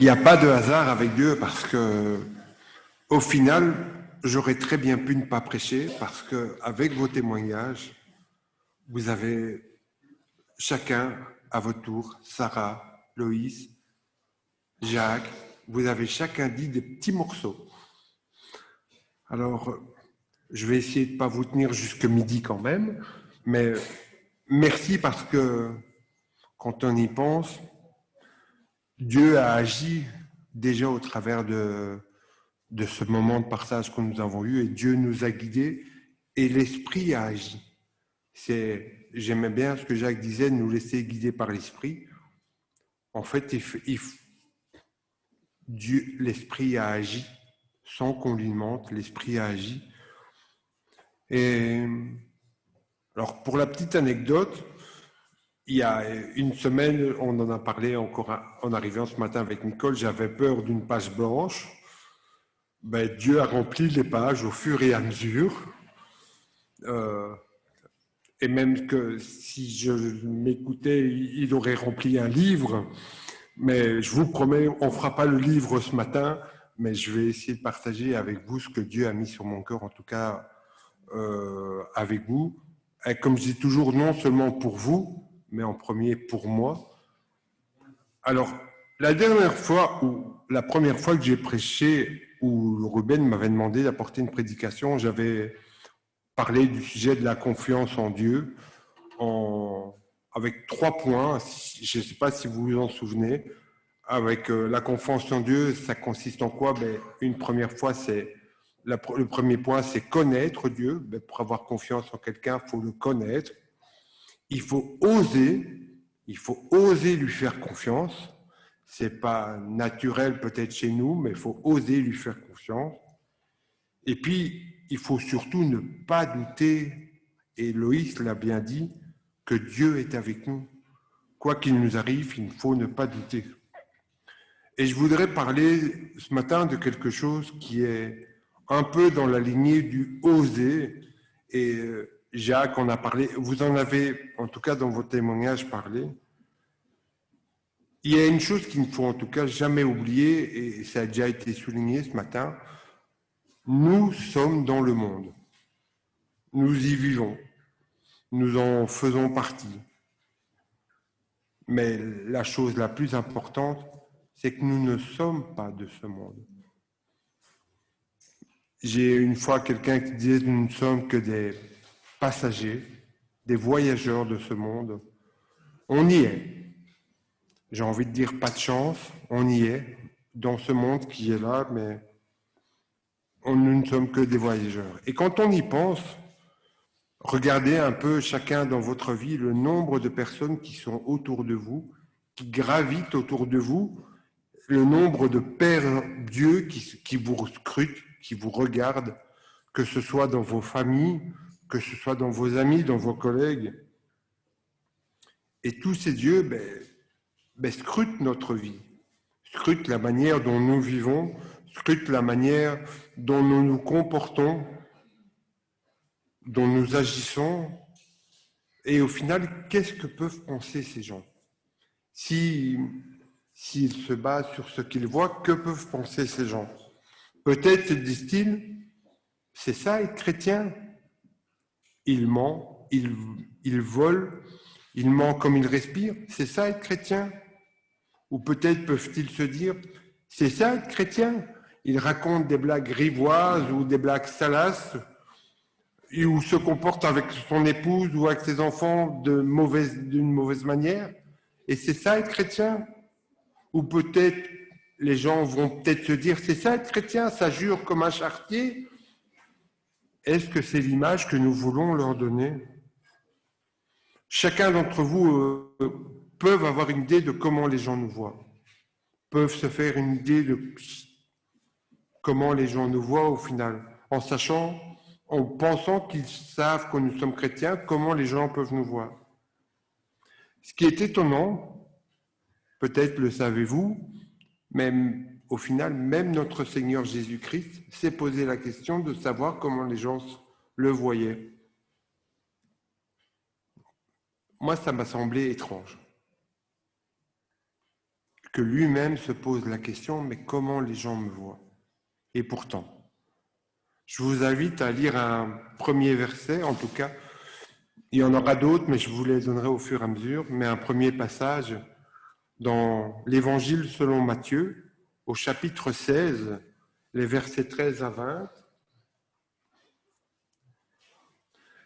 Il n'y a pas de hasard avec Dieu parce que, au final, j'aurais très bien pu ne pas prêcher parce que, avec vos témoignages, vous avez chacun à votre tour, Sarah, Loïs, Jacques, vous avez chacun dit des petits morceaux. Alors, je vais essayer de ne pas vous tenir jusque midi quand même, mais merci parce que, quand on y pense, Dieu a agi déjà au travers de ce moment de partage que nous avons eu et Dieu nous a guidés et l'Esprit a agi. J'aimais bien ce que Jacques disait, nous laisser guider par l'Esprit. En fait, Dieu, l'Esprit a agi sans qu'on lui demande, l'Esprit a agi. Et alors, pour la petite anecdote, il y a une semaine, on en a parlé encore en arrivant ce matin avec Nicole, j'avais peur d'une page blanche. Ben, Dieu a rempli les pages au fur et à mesure. Et même que si je m'écoutais, il aurait rempli un livre. Mais je vous promets, on ne fera pas le livre ce matin, mais je vais essayer de partager avec vous ce que Dieu a mis sur mon cœur, en tout cas avec vous. Et comme je dis toujours, non seulement pour vous, mais en premier pour moi. Alors, la première fois que j'ai prêché, où Ruben m'avait demandé d'apporter une prédication, j'avais parlé du sujet de la confiance en Dieu, avec 3 points. Je ne sais pas si vous vous en souvenez. Avec la confiance en Dieu, ça consiste en quoi? Une première fois, le premier point, c'est connaître Dieu. Pour avoir confiance en quelqu'un, il faut le connaître. Il faut oser lui faire confiance. C'est pas naturel peut-être chez nous, mais il faut oser lui faire confiance. Et puis, il faut surtout ne pas douter, et Loïs l'a bien dit, que Dieu est avec nous. Quoi qu'il nous arrive, il faut ne pas douter. Et je voudrais parler ce matin de quelque chose qui est un peu dans la lignée du oser. Et Jacques en a parlé, vous en avez, en tout cas dans vos témoignages, parlé. Il y a une chose qu'il ne faut en tout cas jamais oublier, et ça a déjà été souligné ce matin, nous sommes dans le monde. Nous y vivons. Nous en faisons partie. Mais la chose la plus importante, c'est que nous ne sommes pas de ce monde. J'ai une fois quelqu'un qui disait nous ne sommes que des passagers, des voyageurs de ce monde. On y est. J'ai envie de dire pas de chance, on y est, dans ce monde qui est là, mais nous ne sommes que des voyageurs. Et quand on y pense, regardez un peu chacun dans votre vie le nombre de personnes qui sont autour de vous, qui gravitent autour de vous, le nombre de pères Dieu qui vous scrutent, qui vous regardent, que ce soit dans vos familles, que ce soit dans vos amis, dans vos collègues. Et tous ces dieux scrutent notre vie, scrutent la manière dont nous vivons, scrutent la manière dont nous nous comportons, dont nous agissons. Et au final, qu'est-ce que peuvent penser ces gens? S'ils se basent sur ce qu'ils voient, que peuvent penser ces gens? Peut-être se disent-ils, c'est ça être chrétien. Il ment, il vole, il ment comme il respire, c'est ça être chrétien. Ou peut-être peuvent-ils se dire, c'est ça être chrétien. Il raconte des blagues grivoises ou des blagues salaces, ou se comporte avec son épouse ou avec ses enfants d'une mauvaise manière. Et c'est ça être chrétien. Ou peut-être les gens vont peut-être se dire, c'est ça être chrétien, ça jure comme un charretier. Est-ce que c'est l'image que nous voulons leur donner? Chacun d'entre vous peuvent avoir une idée de comment les gens nous voient, peuvent se faire une idée de comment les gens nous voient au final, en sachant, en pensant qu'ils savent que nous sommes chrétiens, comment les gens peuvent nous voir. Ce qui est étonnant, peut-être le savez-vous, même au final, même notre Seigneur Jésus-Christ s'est posé la question de savoir comment les gens le voyaient. Moi, ça m'a semblé étrange. que lui-même se pose la question, mais comment les gens me voient? Et pourtant, je vous invite à lire un premier verset, en tout cas, il y en aura d'autres, mais je vous les donnerai au fur et à mesure, mais un premier passage dans l'Évangile selon Matthieu, au chapitre 16, les versets 13 à 20.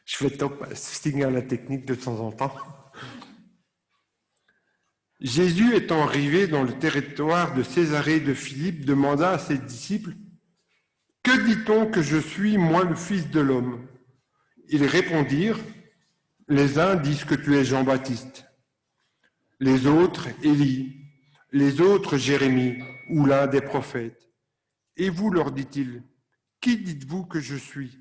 Je fais top stinger à la technique de temps en temps. Jésus étant arrivé dans le territoire de Césarée de Philippe, demanda à ses disciples, « Que dit-on que je suis, moi, le Fils de l'homme ?» Ils répondirent, « Les uns disent que tu es Jean-Baptiste, les autres Élie, les autres Jérémie ou l'un des prophètes. Et vous, leur dit-il, qui dites-vous que je suis ?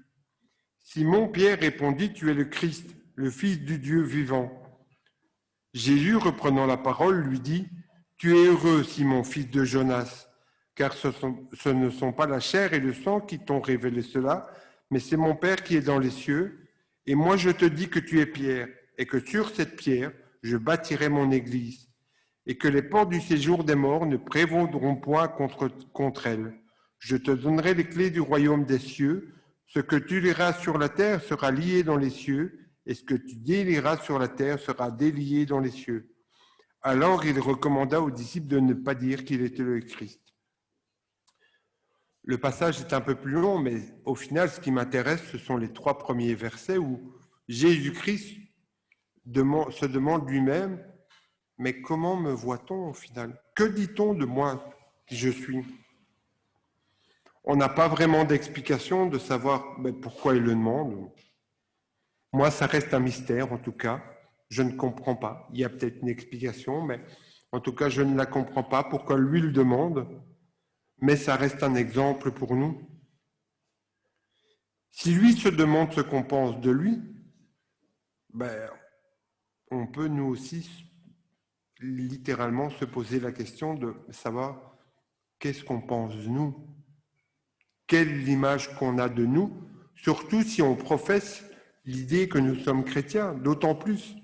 Simon-Pierre répondit, tu es le Christ, le Fils du Dieu vivant. Jésus, reprenant la parole, lui dit, tu es heureux, Simon, fils de Jonas, car ce ne sont pas la chair et le sang qui t'ont révélé cela, mais c'est mon Père qui est dans les cieux. Et moi, je te dis que tu es Pierre, et que sur cette pierre, je bâtirai mon église, et que les portes du séjour des morts ne prévaudront point contre elle. Je te donnerai les clés du royaume des cieux. Ce que tu liras sur la terre sera lié dans les cieux, et ce que tu délieras sur la terre sera délié dans les cieux. Alors il recommanda aux disciples de ne pas dire qu'il était le Christ. Le passage est un peu plus long, mais au final, ce qui m'intéresse, ce sont les 3 premiers versets où Jésus-Christ se demande lui-même, mais comment me voit-on au final? Que dit-on de moi qui je suis? On n'a pas vraiment d'explication de savoir pourquoi il le demande. Moi, ça reste un mystère, en tout cas. Je ne comprends pas. Il y a peut-être une explication, mais en tout cas, je ne la comprends pas. Pourquoi lui le demande? Mais ça reste un exemple pour nous. Si lui se demande ce qu'on pense de lui, on peut nous aussi littéralement se poser la question de savoir qu'est-ce qu'on pense de nous, quelle est l'image qu'on a de nous, surtout si on professe l'idée que nous sommes chrétiens, d'autant plus.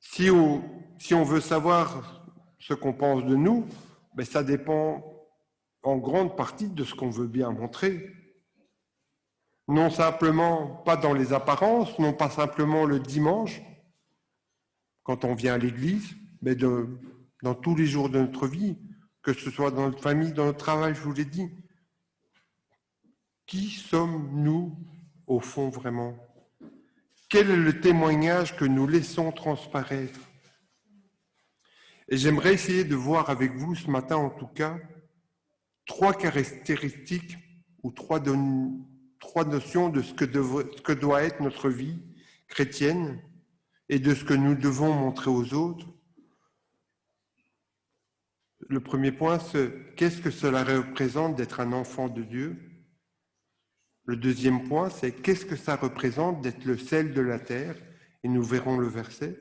Si on veut savoir ce qu'on pense de nous, ça dépend en grande partie de ce qu'on veut bien montrer. Non simplement, pas dans les apparences, non pas simplement le dimanche, quand on vient à l'église, mais dans tous les jours de notre vie, que ce soit dans notre famille, dans notre travail, je vous l'ai dit. Qui sommes-nous au fond vraiment? Quel est le témoignage que nous laissons transparaître? Et j'aimerais essayer de voir avec vous ce matin, en tout cas, 3 caractéristiques ou 3 notions de ce que doit être notre vie chrétienne et de ce que nous devons montrer aux autres. Le premier point, c'est qu'est-ce que cela représente d'être un enfant de Dieu? Le deuxième point, c'est qu'est-ce que ça représente d'être le sel de la terre? Et nous verrons le verset.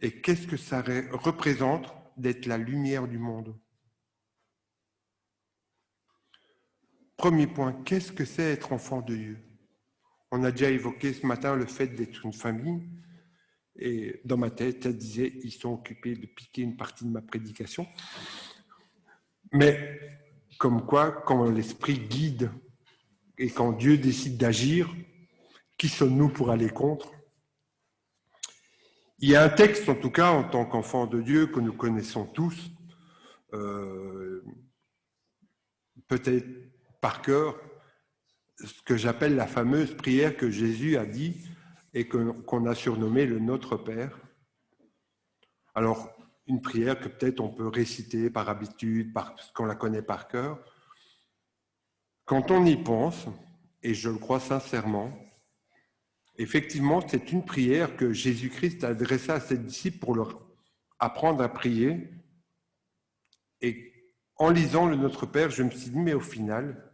Et qu'est-ce que ça représente d'être la lumière du monde? Premier point, qu'est-ce que c'est être enfant de Dieu? On a déjà évoqué ce matin le fait d'être une famille. Et dans ma tête, ça disait, ils sont occupés de piquer une partie de ma prédication. Mais comme quoi, quand l'Esprit guide et quand Dieu décide d'agir, qui sommes-nous pour aller contre? Il y a un texte, en tout cas, en tant qu'enfant de Dieu, que nous connaissons tous, peut-être par cœur, ce que j'appelle la fameuse prière que Jésus a dit et qu'on a surnommée le Notre Père. Alors, une prière que peut-être on peut réciter par habitude, parce qu'on la connaît par cœur. Quand on y pense, et je le crois sincèrement, effectivement, c'est une prière que Jésus-Christ a adressée à ses disciples pour leur apprendre à prier. Et en lisant le Notre Père, je me suis dit, mais au final,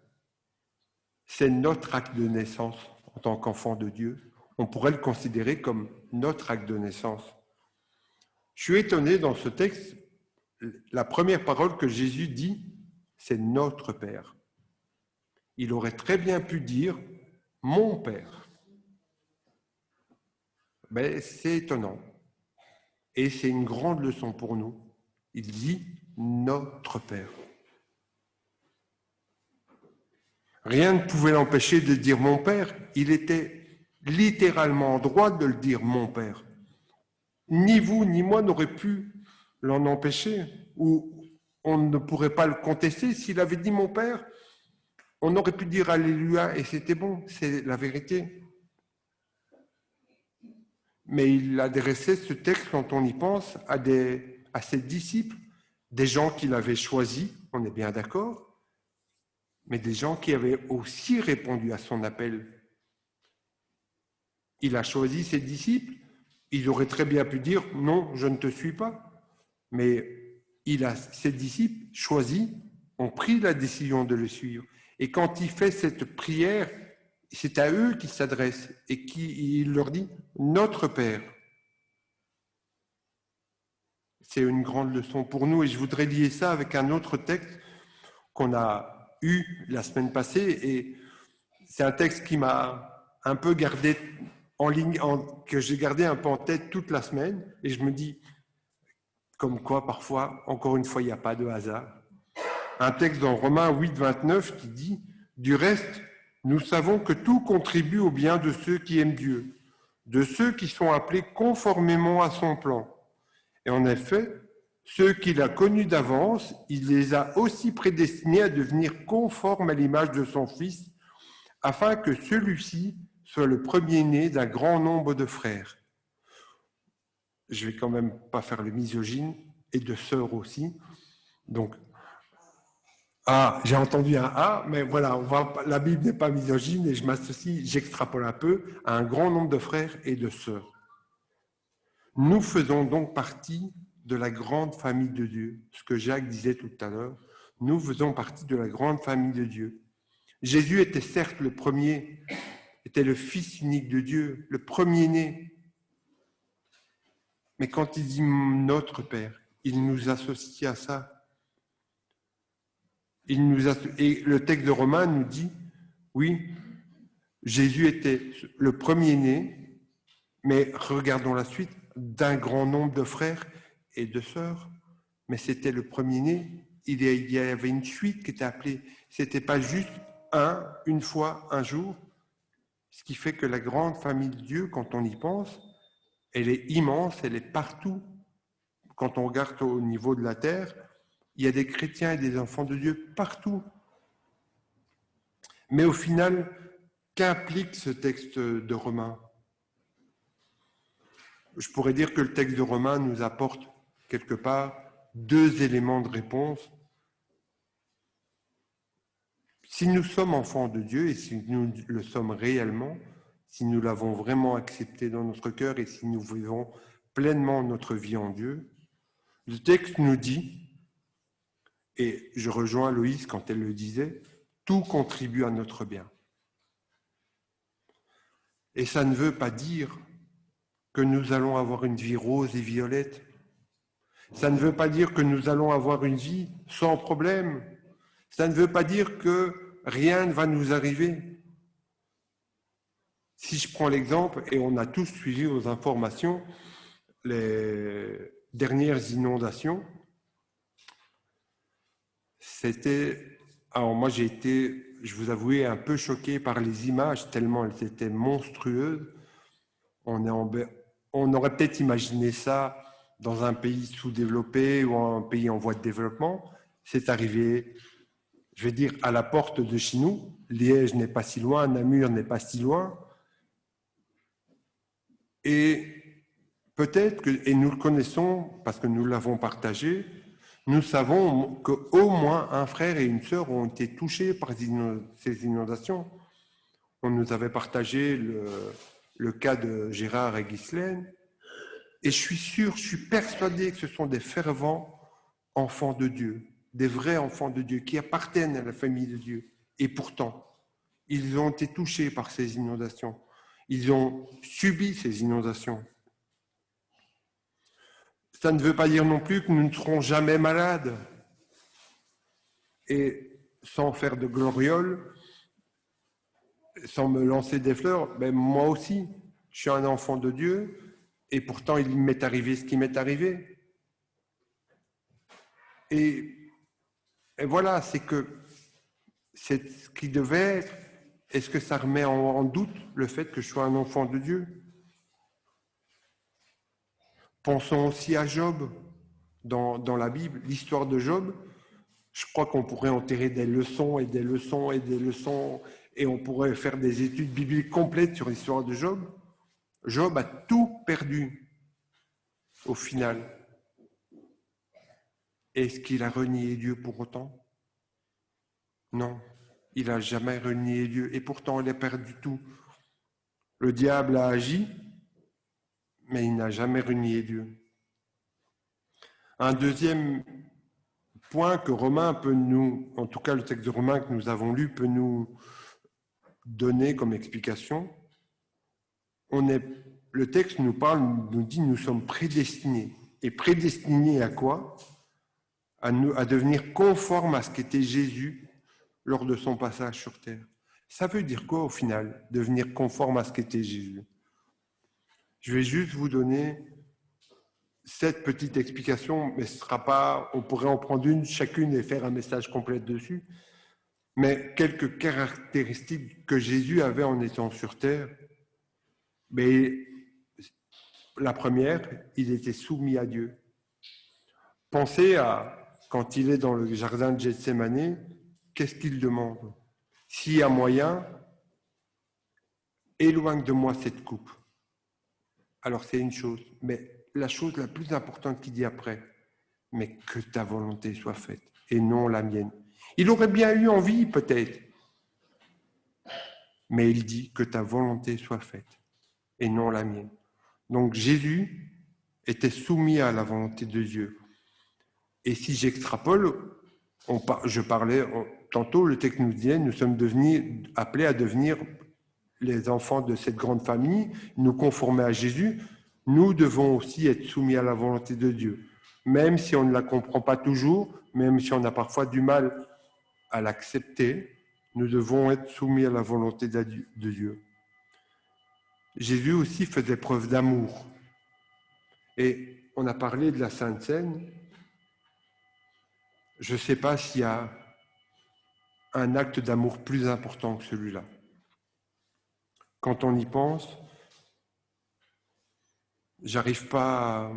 c'est notre acte de naissance en tant qu'enfant de Dieu. On pourrait le considérer comme notre acte de naissance. Je suis étonné dans ce texte, la première parole que Jésus dit, c'est notre Père. Il aurait très bien pu dire mon Père. Mais c'est étonnant. Et c'est une grande leçon pour nous. Il dit « notre Père ». Rien ne pouvait l'empêcher de dire « mon Père ». Il était littéralement en droit de le dire « mon Père ». Ni vous, ni moi n'aurions pu l'en empêcher, ou on ne pourrait pas le contester. S'il avait dit « mon Père », on aurait pu dire « Alléluia » et c'était bon, c'est la vérité. Mais il adressait ce texte, quand on y pense, à ses disciples, des gens qu'il avait choisis, on est bien d'accord, mais des gens qui avaient aussi répondu à son appel. Il a choisi ses disciples, ils auraient très bien pu dire « non, je ne te suis pas ». Mais ses disciples choisis ont pris la décision de le suivre. Et quand il fait cette prière, c'est à eux qu'il s'adresse et il leur dit « notre Père ». C'est une grande leçon pour nous et je voudrais lier ça avec un autre texte qu'on a eu la semaine passée et c'est un texte qui m'a un peu gardé en ligne, que j'ai gardé un peu en tête toute la semaine et je me dis, comme quoi parfois, encore une fois, il n'y a pas de hasard. Un texte dans Romains 8, 29 qui dit « Du reste, nous savons que tout contribue au bien de ceux qui aiment Dieu, de ceux qui sont appelés conformément à son plan. Et en effet, ceux qu'il a connus d'avance, il les a aussi prédestinés à devenir conformes à l'image de son Fils, afin que celui-ci soit le premier-né d'un grand nombre de frères. » Je vais quand même pas faire le misogyne, et de sœurs aussi. Donc, j'ai entendu un A, mais voilà, la Bible n'est pas misogyne, et je m'associe, j'extrapole un peu, à un grand nombre de frères et de sœurs. Nous faisons donc partie de la grande famille de Dieu. Ce que Jacques disait tout à l'heure, nous faisons partie de la grande famille de Dieu. Jésus était certes le premier, était le Fils unique de Dieu, le premier-né. Mais quand il dit notre Père, il nous associe à ça. Et le texte de Romains nous dit, oui, Jésus était le premier-né, mais regardons la suite, d'un grand nombre de frères et de sœurs. Mais c'était le premier-né. Il y avait une suite qui était appelée. C'était pas juste une fois, un jour. Ce qui fait que la grande famille de Dieu, quand on y pense, elle est immense, elle est partout. Quand on regarde au niveau de la terre, il y a des chrétiens et des enfants de Dieu partout. Mais au final, qu'implique ce texte de Romains ? Je pourrais dire que le texte de Romains nous apporte quelque part deux éléments de réponse. Si nous sommes enfants de Dieu et si nous le sommes réellement, si nous l'avons vraiment accepté dans notre cœur et si nous vivons pleinement notre vie en Dieu, le texte nous dit, et je rejoins Loïse quand elle le disait, tout contribue à notre bien. Et ça ne veut pas dire que nous allons avoir une vie rose et violette. Ça ne veut pas dire que nous allons avoir une vie sans problème. Ça ne veut pas dire que rien ne va nous arriver. Si je prends l'exemple, et on a tous suivi aux informations les dernières inondations, alors moi j'ai été, je vous avoue, un peu choqué par les images tellement elles étaient monstrueuses. On aurait peut-être imaginé ça dans un pays sous-développé ou un pays en voie de développement. C'est arrivé, je vais dire, à la porte de chez nous. Liège n'est pas si loin, Namur n'est pas si loin. Et peut-être et nous le connaissons parce que nous l'avons partagé, nous savons qu'au moins un frère et une sœur ont été touchés par ces inondations. On nous avait partagé le cas de Gérard et Ghislaine. Et je suis persuadé que ce sont des fervents enfants de Dieu, des vrais enfants de Dieu qui appartiennent à la famille de Dieu. Et pourtant, ils ont été touchés par ces inondations. Ils ont subi ces inondations. Ça ne veut pas dire non plus que nous ne serons jamais malades. Et sans faire de gloriole, sans me lancer des fleurs, moi aussi, je suis un enfant de Dieu Et pourtant, il m'est arrivé ce qui m'est arrivé. Et voilà, c'est que c'est ce qui devait être. Est-ce que ça remet en doute le fait que je sois un enfant de Dieu? Pensons aussi à Job dans la Bible, l'histoire de Job. Je crois qu'on pourrait en tirer des leçons et des leçons et des leçons, et on pourrait faire des études bibliques complètes sur l'histoire de Job. Job a tout perdu au final. Est-ce qu'il a renié Dieu pour autant? Non, il n'a jamais renié Dieu, et pourtant il a perdu tout. Le diable a agi, mais il n'a jamais renié Dieu. Un deuxième point que Romain peut nous, en tout cas le texte de Romain que nous avons lu, peut nous donner comme explication, le texte nous parle, nous dit nous sommes prédestinés. Et prédestinés à quoi? À devenir conformes à ce qu'était Jésus lors de son passage sur terre. Ça veut dire quoi au final, devenir conforme à ce qu'était Jésus? Je vais juste vous donner cette petite explication, mais ce sera pas, on pourrait en prendre une chacune et faire un message complet dessus, mais quelques caractéristiques que Jésus avait en étant sur terre. Mais la première, il était soumis à Dieu. Pensez à quand il est dans le jardin de Gethsémani, qu'est-ce qu'il demande? S'il y a moyen, éloigne de moi cette coupe. Alors c'est une chose, mais la chose la plus importante qu'il dit après, mais que ta volonté soit faite et non la mienne. Il aurait bien eu envie peut-être, mais il dit que ta volonté soit faite et non la mienne. Donc Jésus était soumis à la volonté de Dieu. Et si j'extrapole, je parlais tantôt, le texte nous disait, nous sommes appelés à devenir les enfants de cette grande famille, nous conformer à Jésus. Nous devons aussi être soumis à la volonté de Dieu, même si on ne la comprend pas toujours, même si on a parfois du mal à l'accepter, nous devons être soumis à la volonté de Dieu. Jésus aussi faisait preuve d'amour. Et on a parlé de la Sainte Seine. Je ne sais pas s'il y a un acte d'amour plus important que celui-là. Quand on y pense, j'arrive pas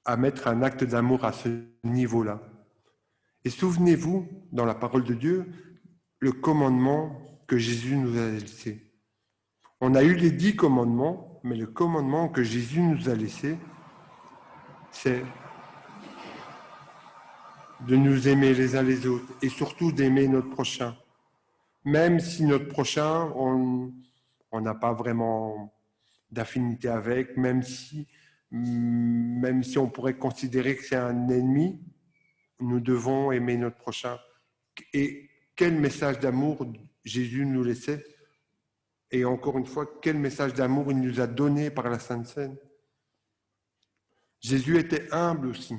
à mettre un acte d'amour à ce niveau-là. Et souvenez-vous, dans la parole de Dieu, le commandement que Jésus nous a laissé. On a eu les 10 commandements, mais le commandement que Jésus nous a laissé, c'est de nous aimer les uns les autres et surtout d'aimer notre prochain. Même si notre prochain, on n'a pas vraiment d'affinité avec, même si on pourrait considérer que c'est un ennemi, nous devons aimer notre prochain. Et quel message d'amour Jésus nous laissait? Et encore une fois, quel message d'amour il nous a donné par la Sainte Seine? Jésus était humble aussi.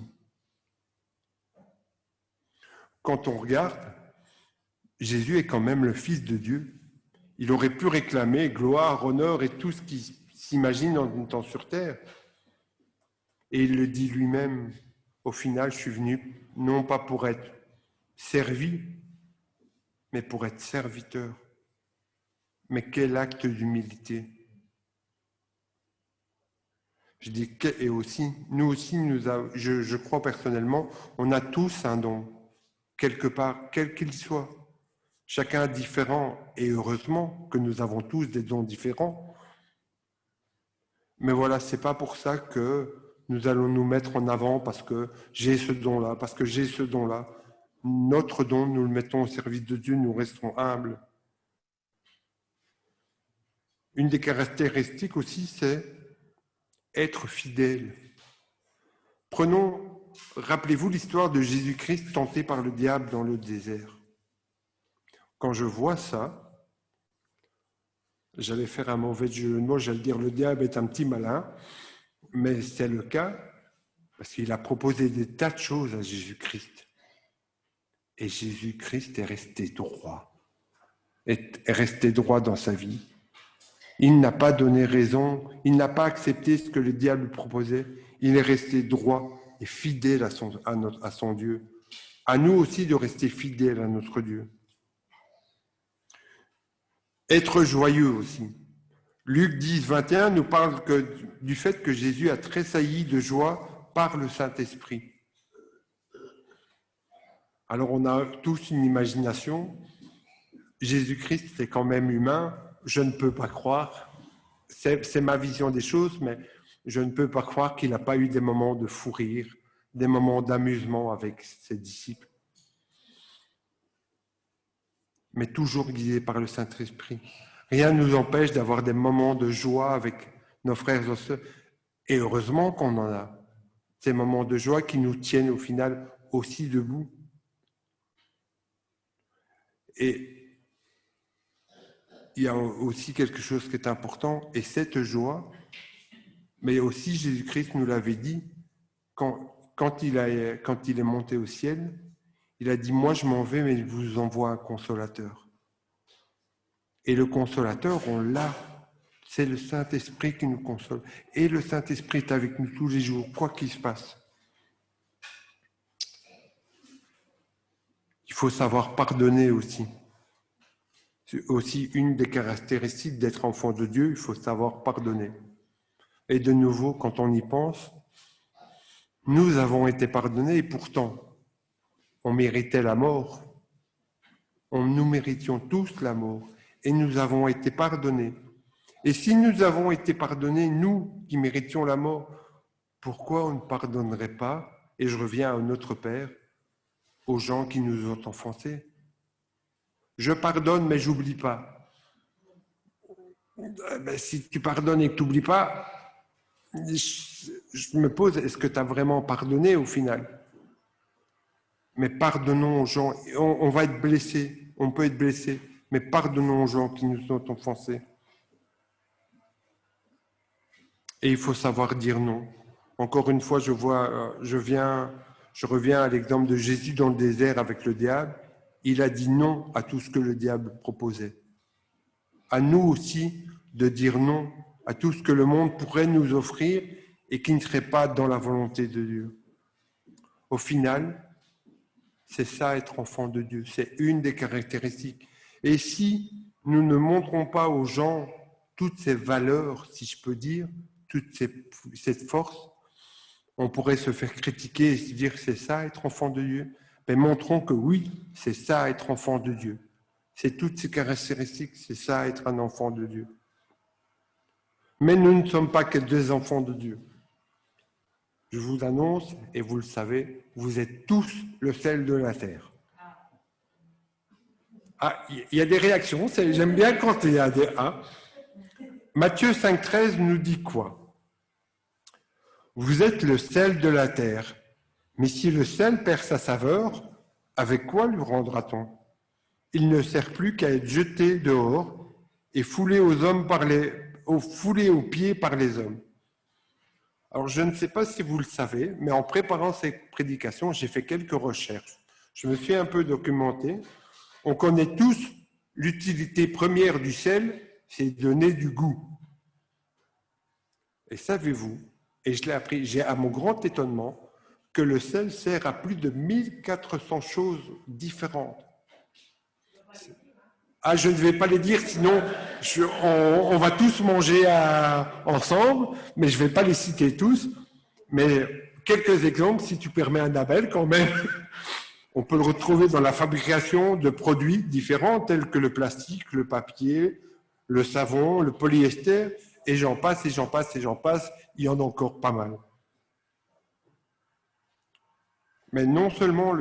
Quand on regarde, Jésus est quand même le Fils de Dieu. Il aurait pu réclamer gloire, honneur et tout ce qui s'imagine en étant sur terre. Et il le dit lui-même, au final, je suis venu non pas pour être servi, mais pour être serviteur. Mais quel acte d'humilité! Je dis, et aussi, nous aussi, je crois personnellement, on a tous un don, quelque part, quel qu'il soit. Chacun différent, et heureusement que nous avons tous des dons différents. Mais voilà, c'est pas pour ça que nous allons nous mettre en avant parce que j'ai ce don-là, parce que j'ai ce don-là. Notre don, nous le mettons au service de Dieu, nous resterons humbles. Une des caractéristiques aussi, c'est être fidèle. Rappelez-vous l'histoire de Jésus-Christ tenté par le diable dans le désert. Quand je vois ça, j'allais faire un mauvais jeu de mots, j'allais dire le diable est un petit malin, mais c'est le cas parce qu'il a proposé des tas de choses à Jésus-Christ. Et Jésus-Christ est resté droit dans sa vie. Il n'a pas donné raison, il n'a pas accepté ce que le diable lui proposait. Il est resté droit et fidèle à son Dieu. À nous aussi de rester fidèles à notre Dieu. Être joyeux aussi. Luc 10, 21 nous parle du fait que Jésus a tressailli de joie par le Saint-Esprit. Alors on a tous une imagination. Jésus-Christ est quand même humain. Je ne peux pas croire. C'est ma vision des choses, mais je ne peux pas croire qu'il n'a pas eu des moments de fou rire, des moments d'amusement avec ses disciples. Mais toujours guidé par le Saint-Esprit. Rien ne nous empêche d'avoir des moments de joie avec nos frères et sœurs. Et heureusement qu'on en a. Ces moments de joie qui nous tiennent au final aussi debout. Et il y a aussi quelque chose qui est important, et cette joie, mais aussi Jésus-Christ nous l'avait dit, quand il est monté au ciel, il a dit, moi je m'en vais, mais je vous envoie un consolateur. Et le consolateur, on l'a. C'est le Saint-Esprit qui nous console. Et le Saint-Esprit est avec nous tous les jours, quoi qu'il se passe. Il faut savoir pardonner aussi. C'est aussi une des caractéristiques d'être enfant de Dieu, il faut savoir pardonner. Et de nouveau, quand on y pense, nous avons été pardonnés et pourtant, on méritait la mort. Nous méritions tous la mort et nous avons été pardonnés. Et si nous avons été pardonnés, nous qui méritions la mort, pourquoi on ne pardonnerait pas, et je reviens à notre Père, aux gens qui nous ont offensés? Je pardonne, mais j'oublie pas. Ben, si tu pardonnes et que tu n'oublies pas, je me pose, est-ce que tu as vraiment pardonné au final? Mais pardonnons aux gens, on va être blessé, on peut être blessé, mais pardonnons aux gens qui nous ont offensés. Et il faut savoir dire non. Encore une fois, je reviens à l'exemple de Jésus dans le désert avec le diable. Il a dit non à tout ce que le diable proposait. À nous aussi de dire non à tout ce que le monde pourrait nous offrir et qui ne serait pas dans la volonté de Dieu. Au final, c'est ça être enfant de Dieu, c'est une des caractéristiques. Et si nous ne montrons pas aux gens toutes ces valeurs, si je peux dire, cette force, on pourrait se faire critiquer et se dire que c'est ça être enfant de Dieu. Mais montrons que oui, c'est ça être enfant de Dieu. C'est toutes ces caractéristiques, c'est ça être un enfant de Dieu. Mais nous ne sommes pas que des enfants de Dieu. Je vous annonce, et vous le savez, vous êtes tous le sel de la terre. Ah, il y a des réactions, j'aime bien quand il y a des A. Matthieu 5,13 nous dit quoi? Vous êtes le sel de la terre, mais si le sel perd sa saveur, avec quoi lui rendra-t-on? Il ne sert plus qu'à être jeté dehors et foulé aux pieds par les hommes. Alors, je ne sais pas si vous le savez, mais en préparant cette prédication, j'ai fait quelques recherches. Je me suis un peu documenté. On connaît tous l'utilité première du sel, c'est donner du goût. Et savez-vous, et je l'ai appris, j'ai à mon grand étonnement, que le sel sert à plus de 1400 choses différentes. Ah, je ne vais pas les dire, sinon on va tous manger ensemble, mais je ne vais pas les citer tous. Mais quelques exemples, si tu permets, Annabelle, quand même. On peut le retrouver dans la fabrication de produits différents, tels que le plastique, le papier, le savon, le polyester, et j'en passe, et j'en passe, et j'en passe. Il y en a encore pas mal. Mais non seulement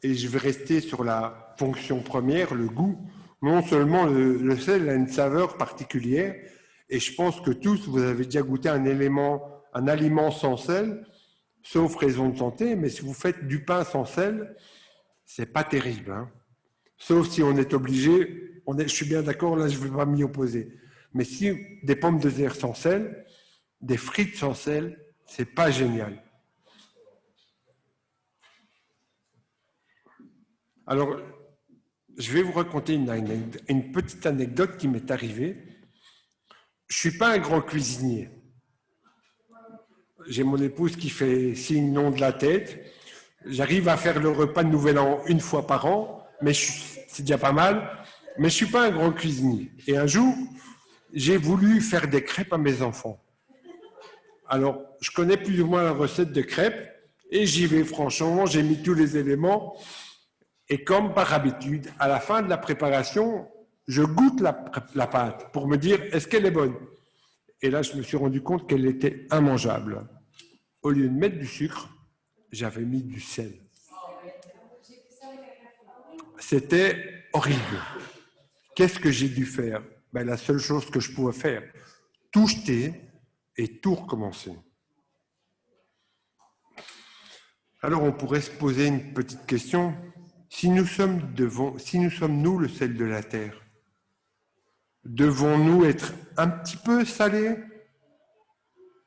et je vais rester sur la fonction première, le goût, non seulement le sel a une saveur particulière, et je pense que tous, vous avez déjà goûté un aliment sans sel, sauf raison de santé, mais si vous faites du pain sans sel, c'est pas terrible, hein. Sauf si on est obligé, je suis bien d'accord, là je ne vais pas m'y opposer. Mais si des pommes de terre sans sel, des frites sans sel, c'est pas génial. Alors, je vais vous raconter une petite anecdote qui m'est arrivée. Je suis pas un grand cuisinier. J'ai mon épouse qui fait signe non de la tête. J'arrive à faire le repas de Nouvel An une fois par an, mais c'est déjà pas mal. Mais je suis pas un grand cuisinier. Et un jour, j'ai voulu faire des crêpes à mes enfants. Alors, je connais plus ou moins la recette de crêpes et j'y vais franchement, j'ai mis tous les éléments. Et comme par habitude, à la fin de la préparation, je goûte la pâte pour me dire est-ce qu'elle est bonne. Et là, je me suis rendu compte qu'elle était immangeable. Au lieu de mettre du sucre, j'avais mis du sel. C'était horrible. Qu'est-ce que j'ai dû faire? Ben, la seule chose que je pouvais faire, tout jeter et tout recommencer. Alors on pourrait se poser une petite question. Si nous sommes nous le sel de la terre, devons-nous être un petit peu salés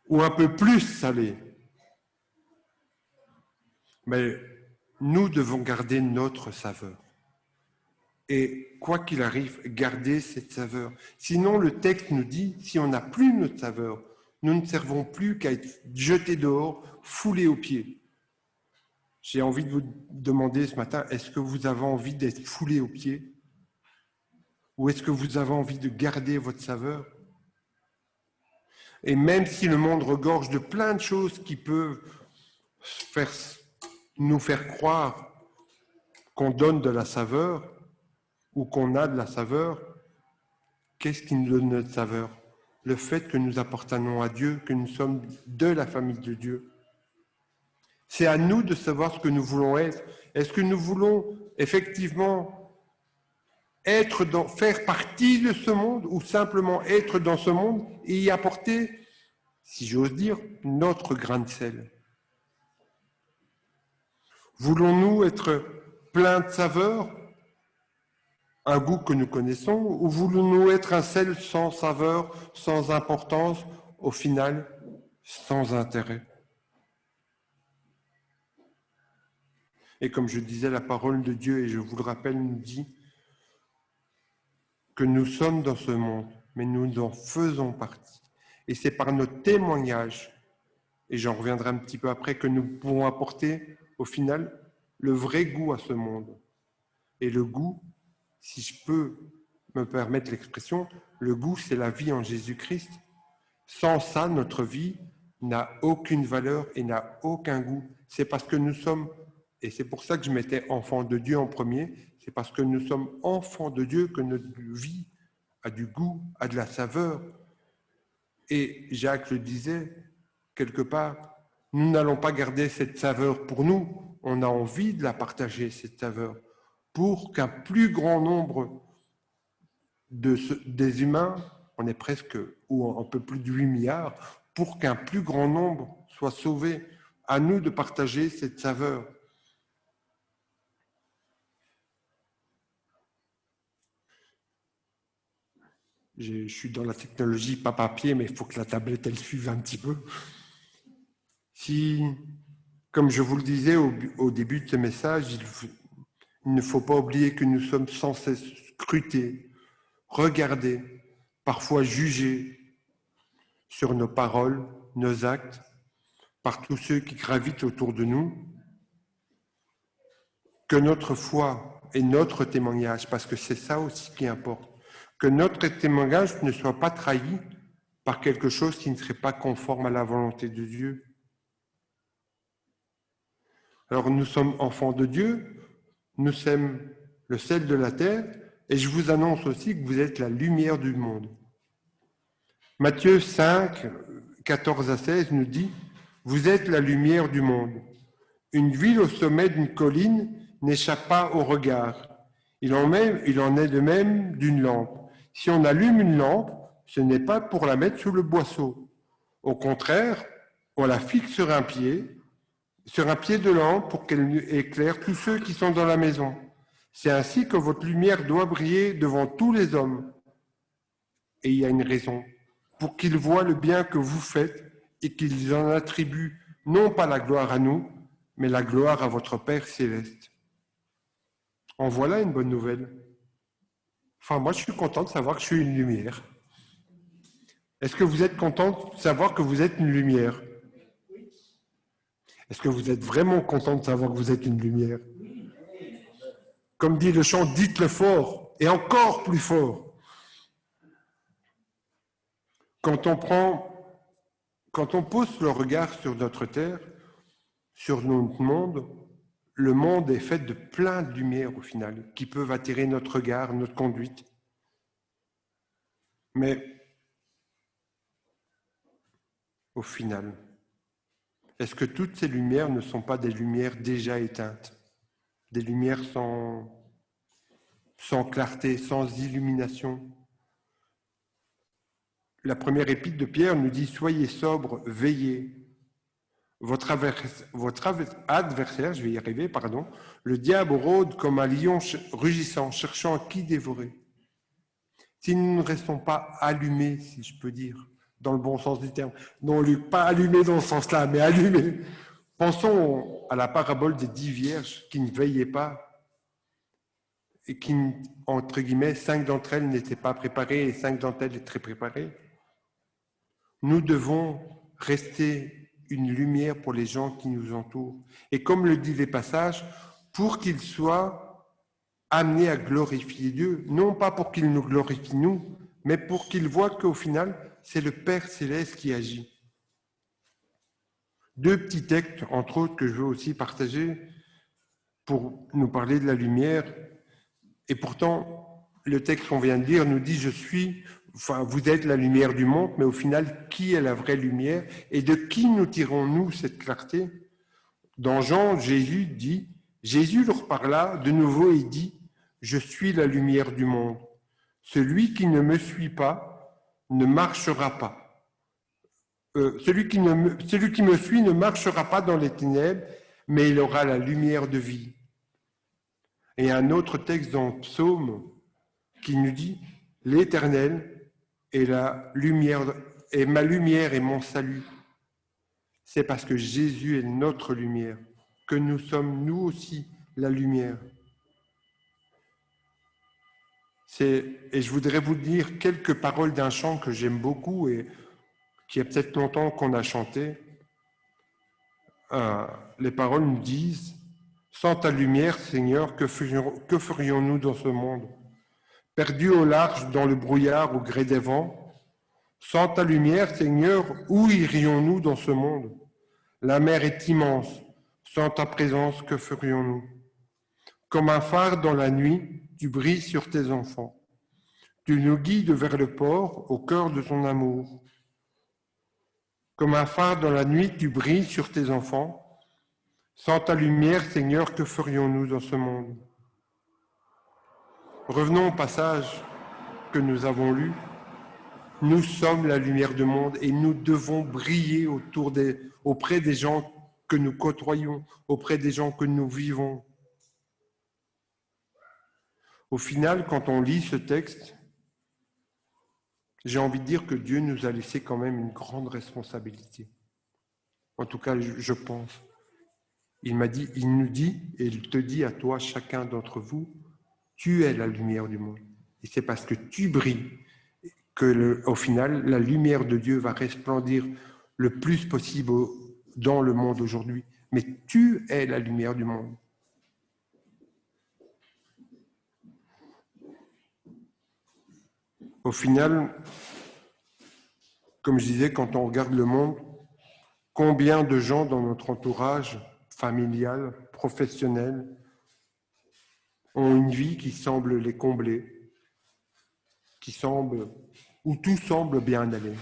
ou un peu plus salés? Mais nous devons garder notre saveur. Et quoi qu'il arrive, garder cette saveur. Sinon, le texte nous dit, si on n'a plus notre saveur, nous ne servons plus qu'à être jetés dehors, foulés aux pieds. J'ai envie de vous demander ce matin, est-ce que vous avez envie d'être foulés aux pieds? Ou est-ce que vous avez envie de garder votre saveur? Et même si le monde regorge de plein de choses qui peuvent nous faire croire qu'on donne de la saveur ou qu'on a de la saveur, qu'est-ce qui nous donne notre saveur? Le fait que nous appartenons à Dieu, que nous sommes de la famille de Dieu. C'est à nous de savoir ce que nous voulons être. Est-ce que nous voulons effectivement faire partie de ce monde ou simplement être dans ce monde et y apporter, si j'ose dire, notre grain de sel? Voulons-nous être pleins de saveur, un goût que nous connaissons, ou voulons-nous être un sel sans saveur, sans importance, au final, sans intérêt? Et comme je disais, la parole de Dieu, et je vous le rappelle, nous dit que nous sommes dans ce monde, mais nous en faisons partie. Et c'est par notre témoignage, et j'en reviendrai un petit peu après, que nous pouvons apporter, au final, le vrai goût à ce monde. Et le goût, si je peux me permettre l'expression, le goût, c'est la vie en Jésus-Christ. Sans ça, notre vie n'a aucune valeur et n'a aucun goût. C'est parce que nous sommes, et c'est pour ça que je mettais enfant de Dieu en premier, c'est parce que nous sommes enfants de Dieu que notre vie a du goût, a de la saveur. Et Jacques le disait, quelque part, nous n'allons pas garder cette saveur pour nous, on a envie de la partager, cette saveur, pour qu'un plus grand nombre des humains, on est presque, ou un peu plus de 8 milliards, pour qu'un plus grand nombre soit sauvé. À nous de partager cette saveur. Je suis dans la technologie, pas papier, mais il faut que la tablette, elle suive un petit peu. Si, comme je vous le disais au début de ce message, il ne faut pas oublier que nous sommes sans cesse scrutés, regardés, parfois jugés sur nos paroles, nos actes, par tous ceux qui gravitent autour de nous, que notre foi et notre témoignage, parce que c'est ça aussi qui importe, que notre témoignage ne soit pas trahi par quelque chose qui ne serait pas conforme à la volonté de Dieu. Alors nous sommes enfants de Dieu, nous sommes le sel de la terre, et je vous annonce aussi que vous êtes la lumière du monde. Matthieu 5, 14 à 16 nous dit « Vous êtes la lumière du monde. Une ville au sommet d'une colline n'échappe pas au regard. Il en est de même d'une lampe. Si on allume une lampe, ce n'est pas pour la mettre sous le boisseau. Au contraire, on la fixe sur un pied de lampe pour qu'elle éclaire tous ceux qui sont dans la maison. C'est ainsi que votre lumière doit briller devant tous les hommes. Et il y a une raison. Pour qu'ils voient le bien que vous faites et qu'ils en attribuent non pas la gloire à nous, mais la gloire à votre Père céleste. » En voilà une bonne nouvelle. Enfin, moi, je suis content de savoir que je suis une lumière. Est-ce que vous êtes content de savoir que vous êtes une lumière? Est-ce que vous êtes vraiment content de savoir que vous êtes une lumière? Comme dit le chant, dites-le fort et encore plus fort. Quand on pose le regard sur notre terre, sur notre monde, le monde est fait de plein de lumières au final, qui peuvent attirer notre regard, notre conduite. Mais au final, est-ce que toutes ces lumières ne sont pas des lumières déjà éteintes? Des lumières sans clarté, sans illumination? La première épître de Pierre nous dit « Soyez sobres, veillez ». Votre adversaire, je vais y arriver, pardon, le diable rôde comme un lion rugissant, cherchant à qui dévorer. Si nous ne restons pas allumés, si je peux dire, dans le bon sens du terme, non, pas allumés dans ce sens-là, mais allumés. Pensons à la parabole des 10 vierges qui ne veillaient pas et qui, entre guillemets, 5 d'entre elles n'étaient pas préparées et 5 d'entre elles étaient préparées. Nous devons rester une lumière pour les gens qui nous entourent. Et comme le dit les passages, pour qu'ils soient amenés à glorifier Dieu, non pas pour qu'il nous glorifie nous, mais pour qu'ils voient qu'au final, c'est le Père Céleste qui agit. 2 petits textes, entre autres, que je veux aussi partager pour nous parler de la lumière. Et pourtant, le texte qu'on vient de lire nous dit « vous êtes la lumière du monde », mais au final, qui est la vraie lumière et de qui nous tirons-nous cette clarté? Dans Jean, Jésus leur parla de nouveau et dit « Je suis la lumière du monde. Celui qui ne me suit pas ne marchera pas. Celui qui me suit ne marchera pas dans les ténèbres, mais il aura la lumière de vie. » Et un autre texte dans le Psaume qui nous dit « L'Éternel est la lumière, est ma lumière et mon salut. » C'est parce que Jésus est notre lumière que nous sommes nous aussi la lumière. Et je voudrais vous dire quelques paroles d'un chant que j'aime beaucoup et qui a peut-être longtemps qu'on a chanté. Les paroles nous disent « Sans ta lumière, Seigneur, que ferions-nous dans ce monde? Perdus au large, dans le brouillard, au gré des vents, sans ta lumière, Seigneur, où irions-nous dans ce monde? La mer est immense, sans ta présence, que ferions-nous? Comme un phare dans la nuit, tu brilles sur tes enfants. Tu nous guides vers le port, au cœur de ton amour. Comme un phare dans la nuit, tu brilles sur tes enfants. Sans ta lumière, Seigneur, que ferions-nous dans ce monde? Revenons au passage que nous avons lu. Nous sommes la lumière du monde et nous devons briller auprès des gens que nous côtoyons, auprès des gens que nous vivons. Au final, quand on lit ce texte, j'ai envie de dire que Dieu nous a laissé quand même une grande responsabilité. En tout cas, je pense. Il nous dit, et il te dit à toi, chacun d'entre vous, tu es la lumière du monde. Et c'est parce que tu brilles que, au final, la lumière de Dieu va resplendir le plus possible dans le monde aujourd'hui. Mais tu es la lumière du monde. Au final, comme je disais, quand on regarde le monde, combien de gens dans notre entourage familial, professionnel, ont une vie qui semble les combler, où tout semble bien aller,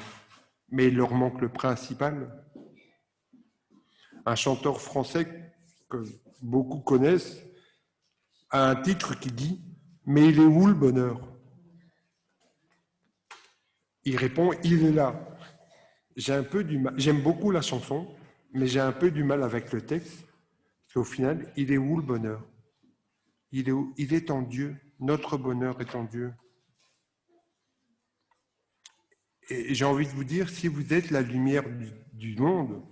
mais il leur manque le principal. Un chanteur français que beaucoup connaissent a un titre qui dit « Mais il est où le bonheur ?» Il répond « Il est là ». J'ai un peu du mal, j'aime beaucoup la chanson, mais j'ai un peu du mal avec le texte, parce qu'au final, il est où le bonheur? Il est en Dieu, notre bonheur est en Dieu. Et j'ai envie de vous dire, si vous êtes la lumière du monde,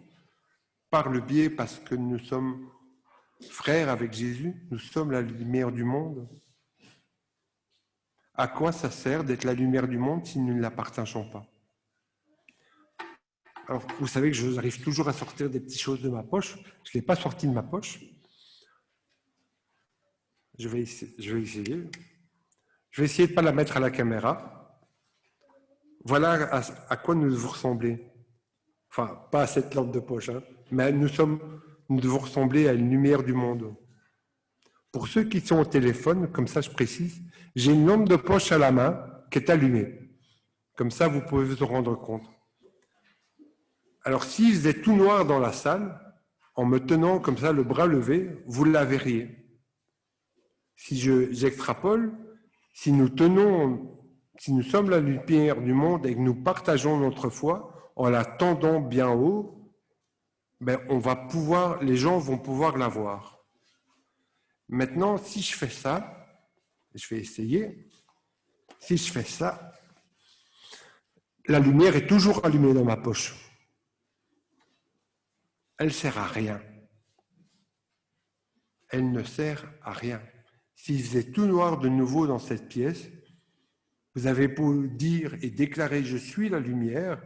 par le biais, parce que nous sommes frères avec Jésus, nous sommes la lumière du monde, à quoi ça sert d'être la lumière du monde si nous ne la partageons pas? Alors, vous savez que j'arrive toujours à sortir des petites choses de ma poche. Je ne l'ai pas sorti de ma poche. Je vais essayer. Je vais essayer de ne pas la mettre à la caméra. Voilà à quoi nous devons ressembler. Enfin, pas à cette lampe de poche, hein, mais nous devons ressembler à une lumière du monde. Pour ceux qui sont au téléphone, comme ça je précise, j'ai une lampe de poche à la main qui est allumée. Comme ça, vous pouvez vous en rendre compte. Alors, s'il faisait tout noir dans la salle, en me tenant comme ça le bras levé, vous la verriez. Si j'extrapole, si nous sommes la lumière du monde et que nous partageons notre foi en la tendant bien haut, ben les gens vont pouvoir la voir. Maintenant, si je fais ça, je vais essayer, si je fais ça, la lumière est toujours allumée dans ma poche. Elle ne sert à rien. Elle ne sert à rien. S'il faisait tout noir de nouveau dans cette pièce, vous avez beau dire et déclarer « je suis la lumière »,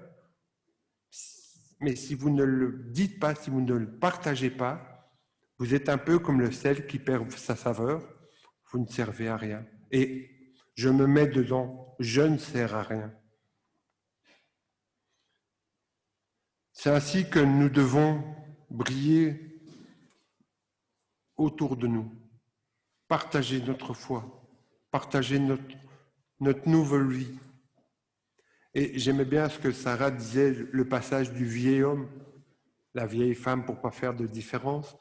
mais si vous ne le dites pas, si vous ne le partagez pas, vous êtes un peu comme le sel qui perd sa saveur, vous ne servez à rien. Et je me mets dedans, je ne sers à rien. C'est ainsi que nous devons briller autour de nous, partager notre foi, partager notre nouvelle vie. Et j'aimais bien ce que Sarah disait, le passage du vieil homme, la vieille femme pour ne pas faire de différence,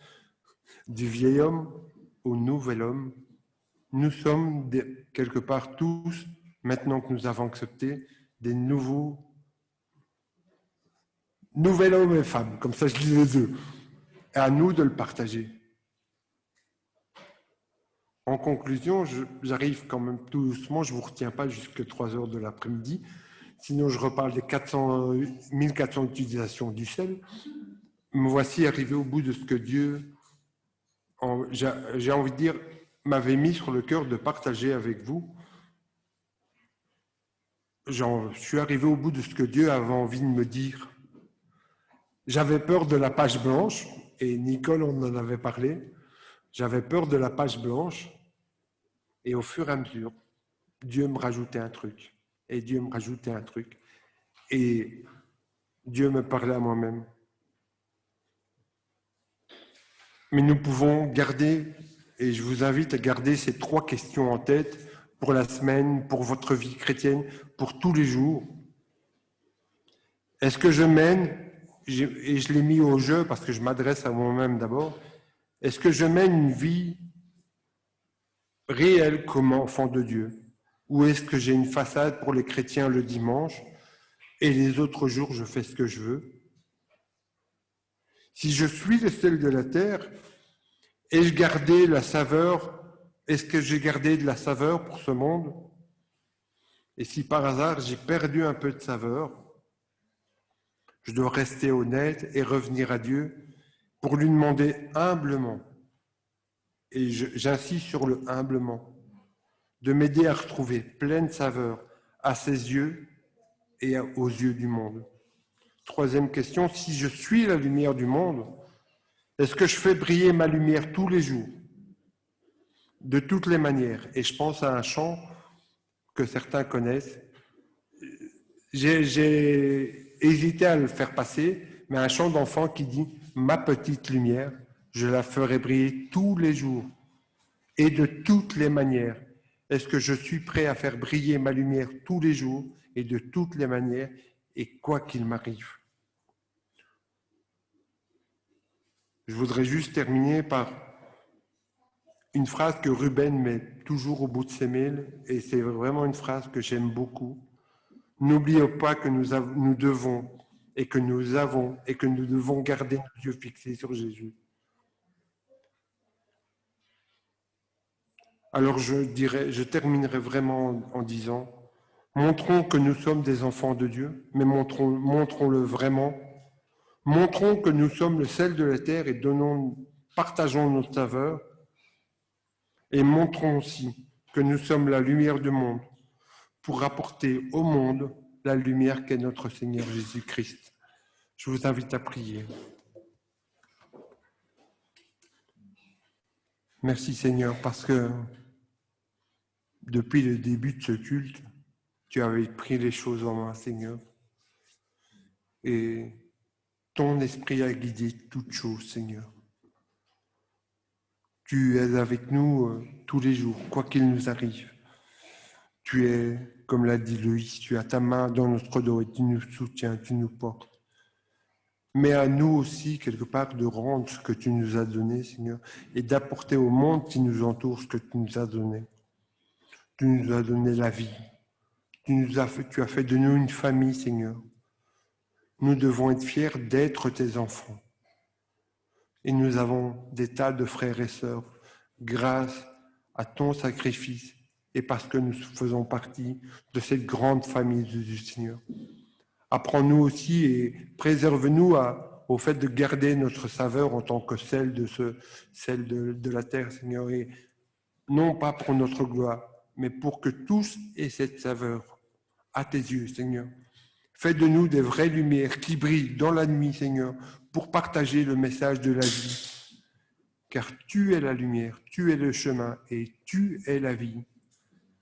du vieil homme au nouvel homme. Nous sommes quelque part tous, maintenant que nous avons accepté, des nouvel homme et femme, comme ça je dis les deux. Et à nous de le partager. En conclusion, j'arrive quand même tout doucement, je ne vous retiens pas jusqu'à 3 heures de l'après-midi, sinon je reparle des 1400 utilisations du sel. Me voici arrivé au bout de ce que Dieu, j'ai envie de dire, m'avait mis sur le cœur de partager avec vous. Je suis arrivé au bout de ce que Dieu avait envie de me dire. J'avais peur de la page blanche, et Nicole on en avait parlé. J'avais peur de la page blanche, et au fur et à mesure, Dieu me rajoutait un truc, et Dieu me rajoutait un truc, et Dieu me parlait à moi-même. Mais nous pouvons garder, et je vous invite à garder ces 3 questions en tête pour la semaine, pour votre vie chrétienne, pour tous les jours. Est-ce que je mène, et je l'ai mis au jeu parce que je m'adresse à moi-même d'abord, est-ce que je mène une vie réelle comme enfant de Dieu? Ou est-ce que j'ai une façade pour les chrétiens le dimanche et les autres jours je fais ce que je veux? Si je suis le sel de la terre, ai-je gardé la saveur? Est-ce que j'ai gardé de la saveur pour ce monde? Et si par hasard j'ai perdu un peu de saveur, je dois rester honnête et revenir à Dieu pour lui demander humblement, et j'insiste sur le humblement, de m'aider à retrouver pleine saveur à ses yeux et aux yeux du monde. 3e question, si je suis la lumière du monde, est-ce que je fais briller ma lumière tous les jours, de toutes les manières? Et je pense à un chant que certains connaissent. J'ai hésité à le faire passer, mais un chant d'enfant qui dit « Ma petite lumière, je la ferai briller tous les jours et de toutes les manières. » Est-ce que je suis prêt à faire briller ma lumière tous les jours et de toutes les manières, et quoi qu'il m'arrive? Je voudrais juste terminer par une phrase que Ruben met toujours au bout de ses mails, et c'est vraiment une phrase que j'aime beaucoup. N'oublions pas que nous devons et que nous avons et que nous devons garder nos yeux fixés sur Jésus. Alors je terminerai vraiment en disant, montrons que nous sommes des enfants de Dieu, mais montrons-le vraiment. Montrons que nous sommes le sel de la terre et partageons notre saveur. Et montrons aussi que nous sommes la lumière du monde pour apporter au monde la lumière qu'est notre Seigneur Jésus-Christ. Je vous invite à prier. Merci Seigneur, parce que depuis le début de ce culte, tu avais pris les choses en main, Seigneur. Et ton esprit a guidé toutes choses, Seigneur. Tu es avec nous tous les jours, quoi qu'il nous arrive. Tu es, comme l'a dit Loïs, tu as ta main dans notre dos et tu nous soutiens, tu nous portes. Mais à nous aussi, quelque part, de rendre ce que tu nous as donné, Seigneur, et d'apporter au monde qui nous entoure ce que tu nous as donné. Tu nous as donné la vie. Tu as fait de nous une famille, Seigneur. Nous devons être fiers d'être tes enfants. Et nous avons des tas de frères et sœurs grâce à ton sacrifice et parce que nous faisons partie de cette grande famille du Seigneur. Apprends-nous aussi et préserve-nous au fait de garder notre saveur en tant que celle de la terre, Seigneur, et non pas pour notre gloire, mais pour que tous aient cette saveur à tes yeux, Seigneur. Fais de nous des vraies lumières qui brillent dans la nuit, Seigneur, pour partager le message de la vie. Car tu es la lumière, tu es le chemin et tu es la vie.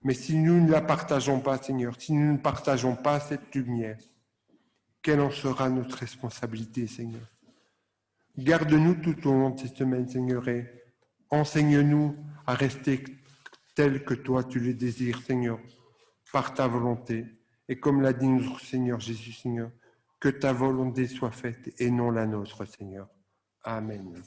Mais si nous ne la partageons pas, Seigneur, si nous ne partageons pas cette lumière, quelle en sera notre responsabilité, Seigneur? Garde-nous tout au long de cette semaine, Seigneur, et enseigne-nous à rester tel que toi tu le désires, Seigneur, par ta volonté. Et comme l'a dit notre Seigneur Jésus, Seigneur, que ta volonté soit faite et non la nôtre, Seigneur. Amen.